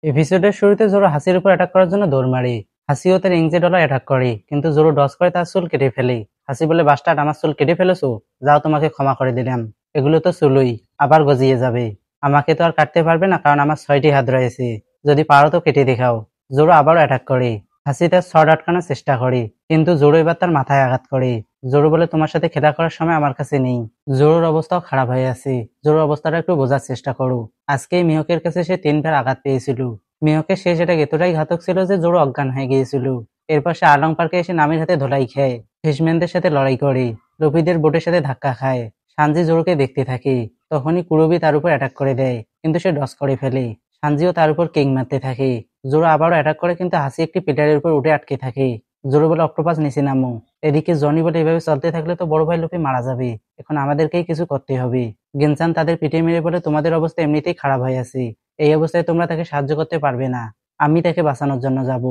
এপিসোডের শুরুতে জোরো হাসির উপর অ্যাটাক করার জন্য দৌড় মারে। হাসিও তার ইংজে ডলা অ্যাটাক করে, কিন্তু জোরো ডজ করে তার চুল কেটে ফেলে। হাসি বলে, বাস্টার্ড, আমার চুল কেটে ফেলেছো? যাও, তোমাকে ক্ষমা করে দিলাম। এগুলো তো চুলই, আবার গজিয়ে যাবে। আমাকে তো আর কাটতে পারবে না, কারণ আমার 6টি হাত রয়েছে। যদি পারো তো কেটে দেখাও। জোরো আবারও অ্যাটাক করে। হাসি তার শট আটকানোর চেষ্টা করে, কিন্তু জোরো এবার তার মাথায় আঘাত করে। জোরো বলে, তোমার সাথে খেলা করার সময় আমার কাছে নেই। জোরোর অবস্থাও খারাপ হয়ে আছে। জোরোর অবস্থাটা একটু বোঝার চেষ্টা করো। আজকেই মিহকের কাছে সে 3বার আঘাত পেয়েছিল। মিহকের শেষ অ্যাটাক এতটাই ঘাতক ছিল যে জোরো অজ্ঞান হয়ে গিয়েছিল। এরপর সে আলং পার্কে এসে নামির হাতে ধোলাই খায়, ফিশম্যানদের সাথে লড়াই করে, লোপিদের বোটের সাথে ধাক্কা খায়। সানজি জোরোকে দেখতে থাকে। তখনই কুরবি তার উপর অ্যাটাক করে দেয়, কিন্তু সে ডস করে ফেলে। সানজিও তার উপর কিং মারতে থাকে। জোরো আবারও অ্যাটাক করে, কিন্তু হাসি একটি পিলারের উপর উঠে আটকে থাকে। জোরো বলে, অক্টোপাস নিচে নামো। এদিকে জনি বলে, এভাবে চলতে থাকলে তো বড় ভাই লোপি মারা যাবে। এখন আমাদেরকেই কিছু করতে হবে। গেনসান তাদের পিঠে মেরে বলে, তোমাদের অবস্থা এমনিতেই খারাপ হয়ে আছে। এই অবস্থায় তোমরা তাকে সাহায্য করতে পারবে না। আমি তাকে বাঁচানোর জন্য যাব।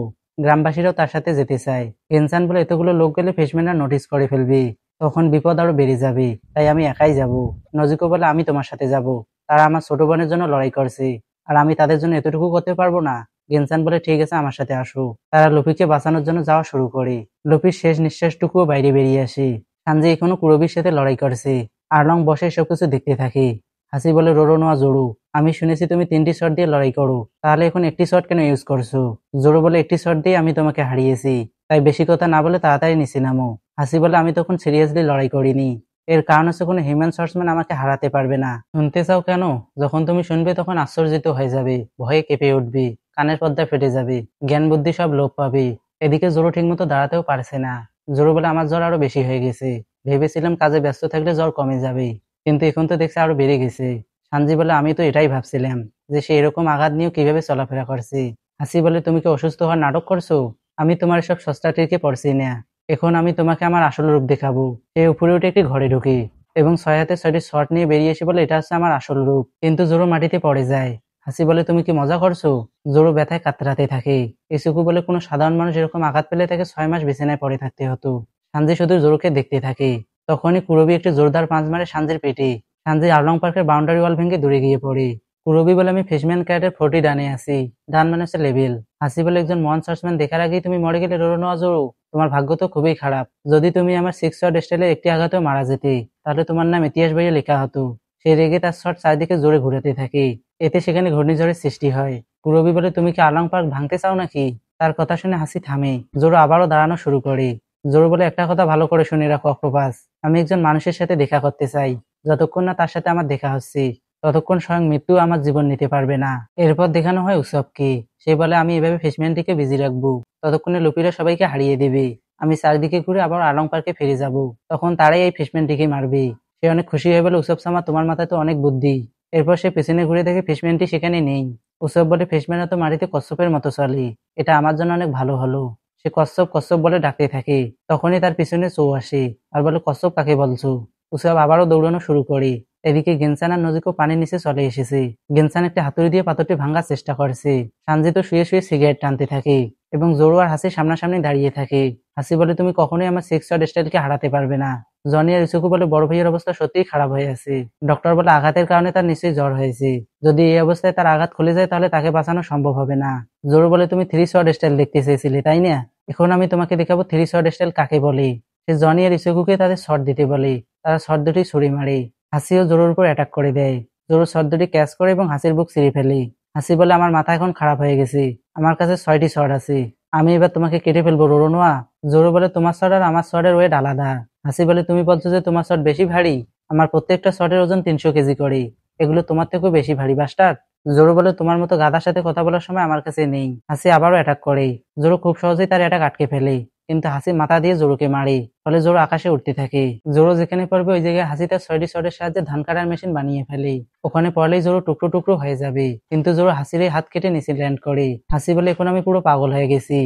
গ্রামবাসীরাও তার সাথে যেতে চায়। গেনসান বলে, এতগুলো লোক গেলে ফিশম্যানরা নোটিস করে ফেলবে, তখন বিপদ আরো বেড়ে যাবে। তাই আমি একাই যাব। নজিকো বলে, আমি তোমার সাথে যাব। তারা আমার ছোট বোনের জন্য লড়াই করছে, আর আমি তাদের জন্য এতটুকু করতে পারবো না। গেনসান বলে, ঠিক আছে, আমার সাথে আসো। তারা লুফিকে বাঁচানোর জন্য যাওয়া শুরু করে। লুফির শেষ নিঃশ্বাসটুকুও বাইরে বেরিয়ে আসে। সানজি এখনো কুরবির সাথে লড়াই করছে। আর্লং বসে সবকিছু দেখতে থাকে। হাসি বলে, রোরোনোয়া জোরু, আমি শুনেছি তুমি 3টি শট দিয়ে লড়াই করো, তাহলে এখন একটি শট কেন ইউজ করছো? জোরো বলে, একটি শট দিয়ে আমি তোমাকে হারিয়েছি, তাই বেশি কথা না বলে তাড়াতাড়ি নিচে নামো। হাসি বলে, আমি তখন সিরিয়াসলি লড়াই করিনি। এর কারণ হচ্ছে কোনো হিউম্যান শর্টসম্যান আমাকে হারাতে পারবে না। শুনতে চাও কেন? যখন তুমি শুনবে তখন আশ্চর্যিত হয়ে যাবে, ভয়ে কেঁপে উঠবি, কানের পর্দা ফেটে যাবে, জ্ঞান বুদ্ধি সব লোপ পাবে। এদিকে জোরো ঠিক মতো দাঁড়াতেও পারছে না। জোরো বলে, আমার জ্বর আরো বেশি হয়ে গেছে। ভেবেছিলাম কাজে ব্যস্ত থাকলে জ্বর কমে যাবে, কিন্তু এখন তো দেখছি আরো বেড়ে গেছে। সানজি বলে, আমি তো এটাই ভাবছিলাম যে সে এরকম আঘাত নিয়েও কিভাবে চলাফেরা করছে। হাসি বলে, তুমি কি অসুস্থ হওয়ার নাটক করছো? আমি তোমার সব সস্তা ট্রিকে পড়ছি না। এখন আমি তোমাকে আমার আসল রূপ দেখাবো। সে উপরে উঠে একটি ঘরে ঢুকি এবং 6 হাতে 6টি শট নিয়ে বেরিয়ে এসে বলে, এটা হচ্ছে আমার আসল রূপ। কিন্তু জোরো মাটিতে পড়ে যায়। হাসি বলে, তুমি কি মজা করছো? জোরো ব্যথায় কাতরাতে থাকে। ইসুকু বলে, কোনো সাধারণ মানুষ এরকম আঘাত পেলে তাকে 6 মাস বিছানায় পড়ে থাকতে হতো। সানজি শুধু জোরোকে দেখতে থাকে। তখনই কুরবি একটি জোরদার পাঁচ মারে সানজির পেটে। সানজি আর্লং পার্কের বাউন্ডারি ওয়াল ভেঙে দূরে গিয়ে পড়ে। কুরবি বলে, আমি ফিশম্যান ক্যারেটের 40 ডানে আছি। ডান মানে হচ্ছে লেভেল। হাসি বলে, একজন মহান সার্চম্যান দেখার আগেই তুমি মরে গেলে রোরোনোয়া জোরো, তোমার ভাগ্য তো খুবই খারাপ। যদি তুমি আমার 6 শট স্টাইলে একটি আঘাতেও মারা যেতে, তাহলে তোমার নাম ইতিহাস বইয়ে লেখা হতো। সে রেগে তার শট চারিদিকে জোরে ঘুরাতে থাকে। এতে সেখানে ঘূর্ণিঝড়ের সৃষ্টি হয়। কুরবি বলে, তুমি কি আর্লং পার্ক ভাঙতে চাও নাকি? তার কথা শুনে হাসি থামে। জোরো আবারও দাঁড়ানো শুরু করে। জোরো বলে, একটা কথা ভালো করে শুনে রাখো অক্টোপাস, আমি একজন মানুষের সাথে দেখা করতে চাই। যতক্ষণ না তার সাথে আমার দেখা হচ্ছে, ততক্ষণ স্বয়ং মৃত্যু আমার জীবন নিতে পারবে না। এরপর দেখানো হয় উসবকে। সে বলে, আমি এভাবে ফিশম্যানটিকে বিজি রাখবো, ততক্ষণে লুপিরা সবাইকে হারিয়ে দেবে। আমি চারদিকে ঘুরে আবার আলং পার্কে ফিরে যাব, তখন তারাই এই ফিশম্যানটিকে মারবে। সে অনেক খুশি হয়ে বলে, উসব সামা, তোমার মাথায় তো অনেক বুদ্ধি। এরপর সে পেছনে ঘুরে দেখে ফিশম্যানটি সেখানে নেই। উসব বলে, ফিশম্যানরা তো মাটিতে কচ্ছপের মতো চলে, এটা আমার জন্য অনেক ভালো হলো। সে কচ্ছপ কচ্ছপ বলে ডাকতে থাকে। তখনই তার পিছনে চৌ আসে আর বলে, কচ্ছপ কাকে বলছো? উসব আবারও দৌড়ানো শুরু করে। এদিকে গেনসান আর নজিকো পানির নিচে চলে এসেছে। গেনসান একটি হাতুড়ি দিয়ে পাথরটি ভাঙার চেষ্টা করছে। সানজি তো শুয়ে শুয়ে সিগারেট টানতে থাকে এবং জোরো আর হাসি সামনাসামনি দাঁড়িয়ে থাকে। হাসি বলে, তুমি কখনোই আমার 6 শট স্টাইলকে হারাতে পারবে না। জনি আর ইসুকু বলে, বড় ভাইয়ের অবস্থা সত্যিই খারাপ হয়ে আছে। ডক্টর বলে, আঘাতের কারণে তার নিশ্চয়ই জ্বর হয়েছে। যদি এই অবস্থায় তার আঘাত খুলে যায় তাহলে তাকে বাঁচানো সম্ভব হবে না। জোরো বলে, তুমি 3 শট স্টাইল দেখতে চেয়েছিলে তাই না? এখন আমি তোমাকে দেখাবো 3 শট স্টাইল কাকে বলে। সে জনি আর ইসুকুকে তাদের শট দিতে বলে। তারা শট দুটি ছুরি মারে। হাসিও জোরোর উপর অ্যাটাক করে দেয়। জোরো শট দুটি ক্যাচ করে এবং হাসির বুক ছিঁড়ে ফেলে। হাসি বলে, আমার মাথা এখন খারাপ হয়ে গেছে। আমার কাছে 6টি শট আছে। আমি এবার তোমাকে কেটে ফেলবো রোরোনোয়া। জোরো বলে, তোমার শট আর আমার শটের ওয়েট আলাদা। হাসি বলে, তুমি বলছো যে তোমার শট বেশি ভারী? আমার প্রত্যেকটা শটের ওজন 300 কেজি করে। এগুলো তোমার থেকেও বেশি ভারী, বাস্টার্ড। জোরো বলে, তোমার মতো গাধার সাথে কথা বলার সময় আমার কাছে নেই। হাসি আবারও অ্যাটাক করে। জোরো খুব সহজেই তার অ্যাটাক আটকে ফেলে, কিন্তু হাসি মাথা দিয়ে জোরোকে মারে। ফলে জোরো আকাশে উঠতে থাকে। জোরো যেখানে পড়বে ওই জায়গায় হাসি তার 6টি শটের সাহায্যে ধান কাটার মেশিন বানিয়ে ফেলে। ওখানে পড়লেই জোরো টুকরো টুকরো হয়ে যাবে, কিন্তু জোরো হাসির এই হাত কেটে নিচে ল্যান্ড করে। হাসি বলে, এখন আমি পুরো পাগল হয়ে গেছি।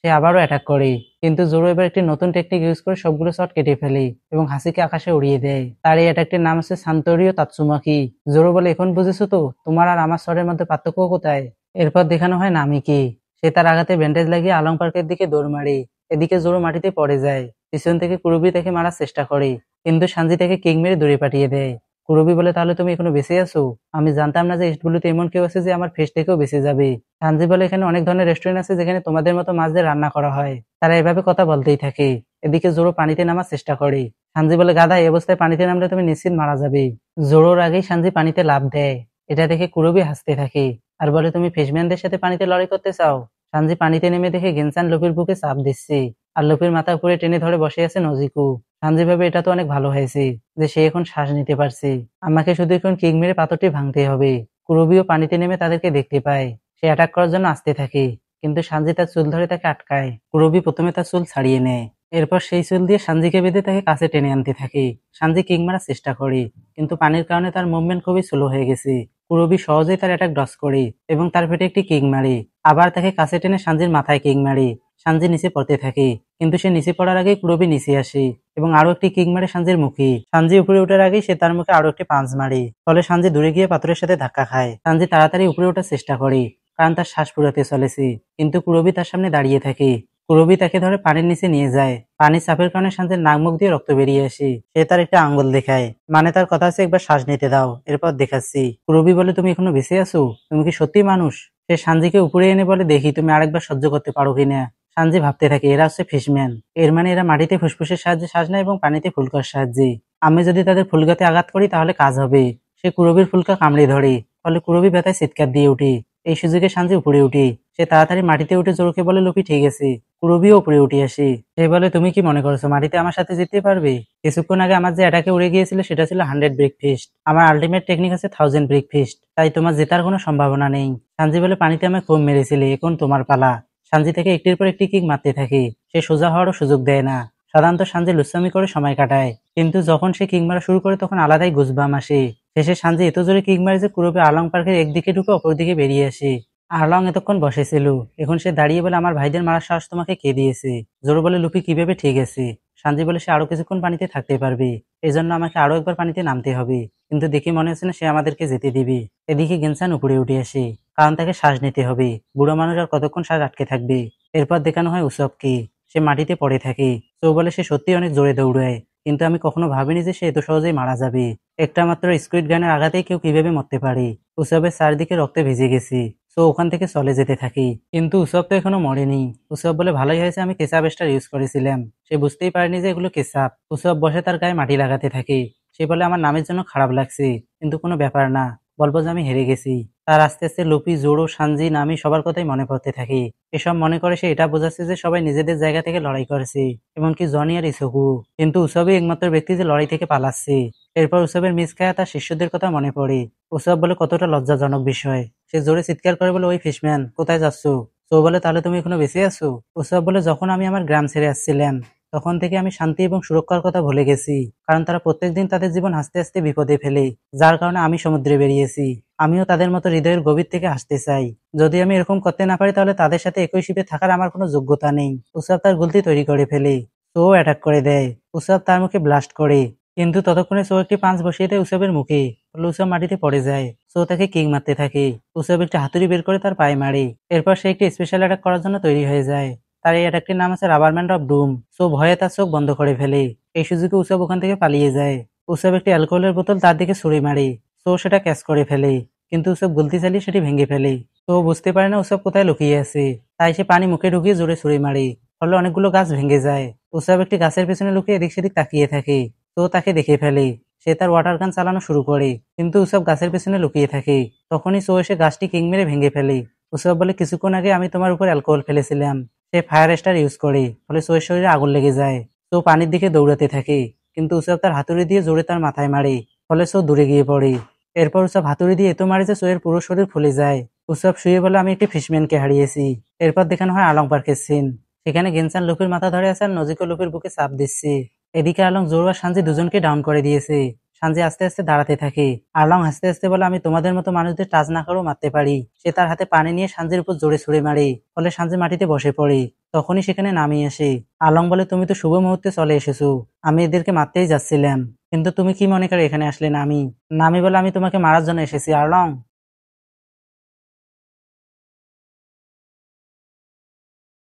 সে আবারও অ্যাটাক করে, কিন্তু জোরো এবার একটি নতুন টেকনিক ইউজ করে সবগুলো শট কেটে ফেলে এবং হাসিকে আকাশে উড়িয়ে দেয়। তার এই অ্যাটাকটির নাম হচ্ছে সান্তোরিও তাতসুমাকি। জোরো বলে, এখন বুঝেছো তো তোমার আর আমার শটের মধ্যে পার্থক্য কোথায়? এরপর দেখানো হয় নামিকি। সে তার আঘাতে ব্যান্ডেজ লাগিয়ে আলং পার্কের দিকে দৌড় মারে। এদিকে জোরো মাটিতে পড়ে যায়। পিছন থেকে কুরুবি তাকে মারার চেষ্টা করে, কিন্তু সানজি তাকে কিক মেরে দূরে পাঠিয়ে দেয়। কুরবি বলে তাহলে তুমি এখনো বেঁচে আছো? আমি জানতাম না যে ইস্ট ব্লুতে এমন কেউ আছে যে আমার ফেস থেকেও বেঁচে যাবে। সানজি বলে এখানে অনেক ধরনের রেস্টুরেন্ট আছে যেখানে তোমাদের মতো মাছ দিয়ে রান্না করা হয়। তারা এভাবে কথা বলতেই থাকে। এদিকে জোরো পানিতে নামার চেষ্টা করে। সানজি বলে গাধা, এই অবস্থায় পানিতে নামলে তুমি নিশ্চিত মারা যাবে। জোরোর আগেই সানজি পানিতে লাফ দেয়। এটা দেখে কুরবি হাসতে থাকে আর বলে তুমি ফিশম্যানদের সাথে পানিতে লড়াই করতে চাও? সানজি পানিতে নেমে দেখে গেনসান লুফির বুকে চাপ দিচ্ছে আর লুফির মাথা উপরে টেনে ধরে বসে আছে নজিকো। সানজি ভাবে এটা তো অনেক ভালো হয়েছে যে সে এখন শ্বাস নিতে পারছে। আমাকে শুধু এখন কিক মেরে পাথরটি ভাঙতে হবে। কুরবিও পানিতে নেমে তাদেরকে দেখতে পায়। সে অ্যাটাক করার জন্য আসতে থাকে কিন্তু সানজি তার চুল ধরে তাকে আটকায়। কুরবি প্রথমে তার চুল ছাড়িয়ে নেয়। এরপর সেই চুল দিয়ে সানজিকে বেঁধে তাকে কাছে টেনে আনতে থাকে। সানজি কিক মারার চেষ্টা করে কিন্তু পানির কারণে তার মুভমেন্ট খুবই স্লো হয়ে গেছে। কুরবি সহজেই তার অ্যাটাক ডজ করে এবং তার পেটে একটি কিক মারে। আবার তাকে কাছে টেনে সানজির মাথায় কিক মারে। সানজি নিচে পড়তে থাকে কিন্তু সে নিচে পড়ার আগেই কুরবি নিচে আসে এবং আরো একটি কিক মারে সানজির মুখে। সানজি উপরে ওঠার আগেই সে তার মুখে আরো একটি পাঞ্চ মারে। ফলে সানজি দূরে গিয়ে পাথরের সাথে ধাক্কা খায়। সানজি তাড়াতাড়ি উপরে ওঠার চেষ্টা করে কারণ তার শ্বাস ফুরাতে চলেছে কিন্তু কুরবি তার সামনে দাঁড়িয়ে থাকে। কুরবি তাকে ধরে পানির নিচে নিয়ে যায়। পানির চাপের কারণে সানজির নাক মুখ দিয়ে রক্ত বেরিয়ে আসে। সে তার একটা আঙ্গুল দেখায়, মানে তার কথা হচ্ছে একবার শ্বাস নিতে দাও, এরপর দেখাচ্ছি। কুরবি বলে তুমি এখনো বেঁচে আছো? তুমি কি সত্যি মানুষ? সে সানজিকে উপরে এনে বলে দেখি তুমি আরেকবার সহ্য করতে পারো কিনা। সানজি ভাবতে থাকে এরা হচ্ছে ফিশম্যান, এর মানে এরা মাটিতে ফুসফুসের সাহায্যে শ্বাস নেয় এবং পানিতে ফুলকার সাহায্যে। আমি যদি তাদের ফুলকাতে আঘাত করি তাহলে কাজ হবে। সে কুরবির ফুলকা কামড়ে ধরে, ফলে কুরবি ব্যথায় চিৎকার দিয়ে উঠে। এই সুযোগে সানজি উপরে উঠে। সে তাড়াতাড়ি মাটিতে উঠে জোরকে বলে লুপি ঠিক আছে। কুরবিও উপরে উঠে আসে। সে বলে তুমি কি মনে করছো মাটিতে আমার সাথে জিততে পারবে? কিছুক্ষণ আগে আমার যে অ্যাটাকে উড়ে গিয়েছিল সেটা ছিল 100 ব্রিক ফিস্ট। আমার আলটিমেট টেকনিক আছে 1000 ব্রিক ফিস্ট, তাই তোমার জেতার কোনো সম্ভাবনা নেই। সানজি বলে পানিতে আমায় খুব মেরেছিলে, এখন তোমার পালা। সানজি থেকে একটির পর একটি কিক মারতে থাকে। সে সোজা হওয়ারও সুযোগ দেয় না। সাধারণত সানজি লুচ্চামি করে সময় কাটায় কিন্তু যখন সে কিক মারা শুরু করে তখন আলাদাই গুজবাম আসে। শেষে সানজি এত জোরে কিক মারে যে কুরবে আলং পার্কের একদিকে ঢুকে অপরদিকে বেরিয়ে আসে। আর্লং এতক্ষণ বসেছিল, এখন সে দাঁড়িয়ে বলে আমার ভাইদের মারার সাহস তোমাকে কে দিয়েছে? জোরো বলে লুপি কিভাবে ঠিক আছে? সানজি বলে সে আরো কিছুক্ষণ পানিতে থাকতে পারবে, এজন্য আমাকে আরো একবার পানিতে নামতে হবে। কিন্তু দেখে মনে হচ্ছে না সে আমাদেরকে যেতে দিবে। এদিকে গেনসান উপরে উঠে আসে কারণ তাকে শ্বাস নিতে হবে। বুড়ো মানুষ আর কতক্ষণ শ্বাস আটকে থাকবে। এরপর দেখানো হয় উসবকে। সে মাটিতে পড়ে থাকে। তো বলে সে সত্যি অনেক জোরে দৌড়ায় কিন্তু আমি কখনো ভাবিনি যে সে এত সহজেই মারা যাবে। একটা মাত্র স্কুইড গানের আঘাতেই কেউ কিভাবে মরতে পারে। উসবের চারদিকে রক্তে ভিজে গেছে। তো ওখান থেকে চলে যেতে থাকি কিন্তু উসব তো এখনো মরেনি। উসব বলে ভালোই হয়েছে আমি কেচাপ স্টার ইউজ করেছিলাম। সে বুঝতেই পারেনি যে এগুলো কেচাপ। উসব বসে তার গায়ে মাটি লাগাতে থাকে। সে বলে আমার নামের জন্য খারাপ লাগছে কিন্তু কোনো ব্যাপার না, বলবো যে আমি হেরে গেছি। তার আস্তে আস্তে লুপি, জোরো, সানজি, নামি সবার কথাই মনে পড়তে থাকে। এসব মনে করে সে এটা বোঝাচ্ছে যে সবাই নিজেদের জায়গা থেকে লড়াই করেছে, এমনকি জনি আর ইসোকু। কিন্তু উসবই একমাত্র ব্যক্তি যে লড়াই থেকে পালাচ্ছে। এরপর উসবের মিস খায়া তার শিষ্যদের কথা মনে পড়ে। উসব বলে কতটা লজ্জাজনক বিষয়। সে জোরে চিৎকার করে বলে ওই ফিশম্যান কোথায় যাচ্ছ? সো বলে তাহলে তুমি এখনো বেঁচে আছো? উসব বলে যখন আমি আমার গ্রাম ছেড়ে আসছিলাম তখন থেকে আমি শান্তি এবং সুরক্ষার কথা ভুলে গেছি, কারণ তারা প্রত্যেকদিন তাদের জীবন হাসতে হাসতে বিপদে ফেলে, যার কারণে আমি সমুদ্রে বেরিয়েছি। আমিও তাদের মতো হৃদয়ের গভীর থেকে হাসতে চাই। যদি আমি এরকম করতে না পারি তাহলে তাদের সাথে একই শিপে থাকার আমার কোনো যোগ্যতা নেই। উসব তার গুলতি তৈরি করে ফেলে। সো অ্যাটাক করে দেয়। উসব তার মুখে ব্লাস্ট করে কিন্তু ততক্ষণে সো একটি পাঁচ বসিয়ে দেয় উসবের মুখে। ফলে উসব মাটিতে পড়ে যায়। সো তাকে কিক মারতে থাকে। উসব একটি হাতুড়ি বের করে তার পায়ে মারে। এরপর সে একটি স্পেশাল অ্যাটাক করার জন্য তৈরি হয়ে যায়। তার এই অ্যাটাকটির নাম আছে রাবারম্যান অফ ডুম। সো ভয়ে তার চোখ বন্ধ করে ফেলে। এই সুযোগে উসব ওখান থেকে পালিয়ে যায়। উসব একটি অ্যালকোহলের বোতল তার দিকে ছুঁড়ে মারে। সো সেটা ক্যাচ করে ফেলে কিন্তু উসব গুলতি চালিয়ে সেটি ভেঙে ফেলে। তো বুঝতে পারে না উসব কোথায় লুকিয়ে আছে, তাই সে পানি মুখে ঢুকিয়ে জোরে ছুঁড়ে মারে। ফলে অনেকগুলো গাছ ভেঙে যায়। উসব একটি গাছের পেছনে লুকিয়ে এদিক সেদিক তাকিয়ে থাকে। তো তাকে দেখে ফেলে। সে তার ওয়াটার গান চালানো শুরু করে কিন্তু উসব গাছের পেছনে লুকিয়ে থাকে। তখনই সো এসে গাছটি কিং মেরে ভেঙে ফেলে। উসব বলে কিছুক্ষণ আগে আমি তোমার উপর অ্যালকোহল ফেলেছিলাম। সে ফায়ার স্টার ইউজ করে, ফলে সোয়ের শরীরে আগুন লেগে যায়। সো পানির দিকে দৌড়াতে থাকে কিন্তু উসব তার হাতুড়ি দিয়ে জোরে তার মাথায় মারে। ফলে সো দূরে গিয়ে পড়ে। এরপর উসব হাতুড়ি দিয়ে এত মারে যে সোয়ের পুরো শরীর ফুলে যায়। উসব শুয়ে বলে আমি একটি ফিশম্যানকে হারিয়েছি। এরপর দেখানো হয় আলং পার্কের সিন। সেখানে গেনসান লুফির মাথা ধরে আছে আর নজিকো লুফির বুকে চাপ দিচ্ছে। এদিকে আলং, জোরো আর সানজি দুজনকে ডাউন করে দিয়েছে। সানজি আস্তে আস্তে দাঁড়াতে থাকে। আর্লং হাসতে হাসতে বলে আমি তোমাদের মতো মানুষদের টাচ না করেও মারতে পারি। সে তার হাতে পানি নিয়ে সানজির উপর জোরে ছুঁড়ে মারে। ফলে সানজি মাটিতে বসে পড়ে। তখনই সেখানে নামি আসে। আর্লং বলে তুমি তো শুভ মুহূর্তে চলে এসেছো, আমি এদেরকে মারতেই যাচ্ছিলাম, কিন্তু তুমি কি মনে করে এখানে আসলে? নামি বলে আমি তোমাকে মারার জন্য এসেছি আর্লং।